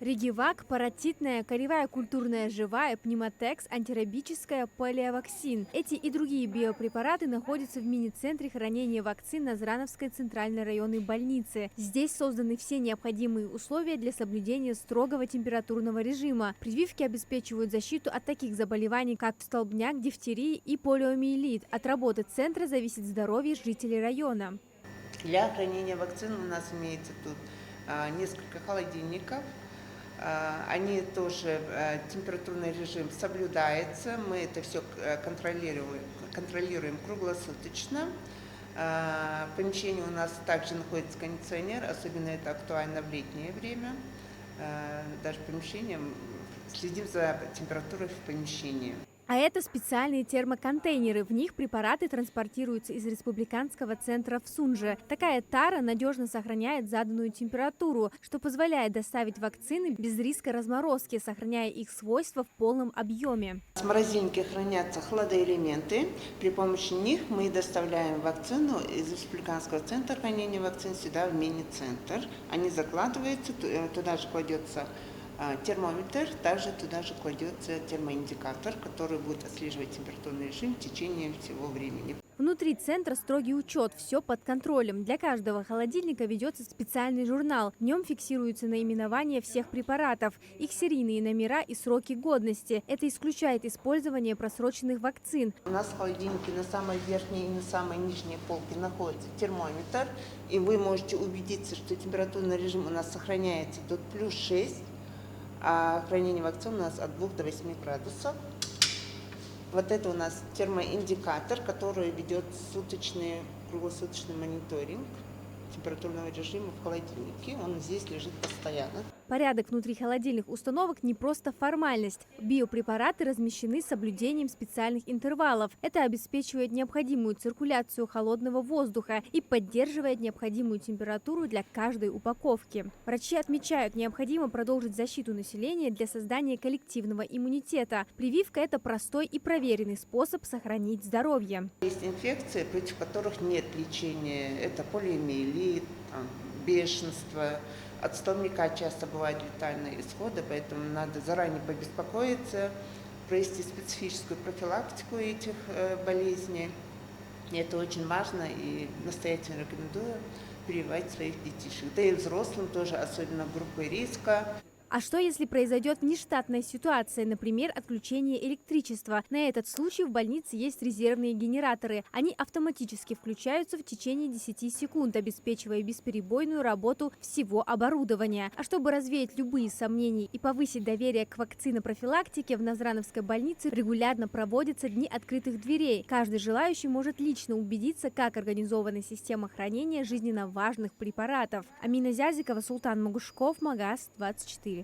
Регивак, паротитная, коревая культурная живая, пневмотекс, антирабическая, полиовакцин. Эти и другие биопрепараты находятся в мини-центре хранения вакцин Назрановской центральной районной больницы. Здесь созданы все необходимые условия для соблюдения строгого температурного режима. Прививки обеспечивают защиту от таких заболеваний, как столбняк, дифтерия и полиомиелит. От работы центра зависит здоровье жителей района. Для хранения вакцин у нас имеется тут несколько холодильников. Они тоже, температурный режим соблюдается, мы это все контролируем круглосуточно. В помещении у нас также находится кондиционер, особенно это актуально в летнее время. Даже помещением следим за температурой в помещении. А это специальные термоконтейнеры. В них препараты транспортируются из республиканского центра в Сунже. Такая тара надежно сохраняет заданную температуру, что позволяет доставить вакцины без риска разморозки, сохраняя их свойства в полном объеме. В морозильнике хранятся хладоэлементы. При помощи них мы доставляем вакцину из республиканского центра хранения вакцин сюда, в мини-центр. Они закладываются, туда же кладется термометр, также туда же кладется термоиндикатор, который будет отслеживать температурный режим в течение всего времени. Внутри центра строгий учет, все под контролем. Для каждого холодильника ведется специальный журнал. В нем фиксируются наименования всех препаратов, их серийные номера и сроки годности. Это исключает использование просроченных вакцин. У нас в холодильнике на самой верхней и на самой нижней полке находится термометр, и вы можете убедиться, что температурный режим у нас сохраняется до +6, а хранение вакцин у нас от 2 до 8 градусов. Вот это у нас термоиндикатор, который ведет круглосуточный мониторинг температурного режима в холодильнике. Он здесь лежит постоянно. Порядок внутри холодильных установок не просто формальность. Биопрепараты размещены с соблюдением специальных интервалов. Это обеспечивает необходимую циркуляцию холодного воздуха и поддерживает необходимую температуру для каждой упаковки. Врачи отмечают, необходимо продолжить защиту населения для создания коллективного иммунитета. Прививка – это простой и проверенный способ сохранить здоровье. Есть инфекции, против которых нет лечения. Это полиомиелит, бешенство. От столбняка часто бывают летальные исходы, поэтому надо заранее побеспокоиться, провести специфическую профилактику этих болезней. И это очень важно, и настоятельно рекомендую прививать своих детишек. Да и взрослым тоже, особенно группой риска. А что, если произойдет внештатная ситуация, например, отключение электричества? На этот случай в больнице есть резервные генераторы. Они автоматически включаются в течение 10 секунд, обеспечивая бесперебойную работу всего оборудования. А чтобы развеять любые сомнения и повысить доверие к вакцинопрофилактике, в Назрановской больнице регулярно проводятся дни открытых дверей. Каждый желающий может лично убедиться, как организована система хранения жизненно важных препаратов. Амина Зязикова, Султан Магушков, Магас 24.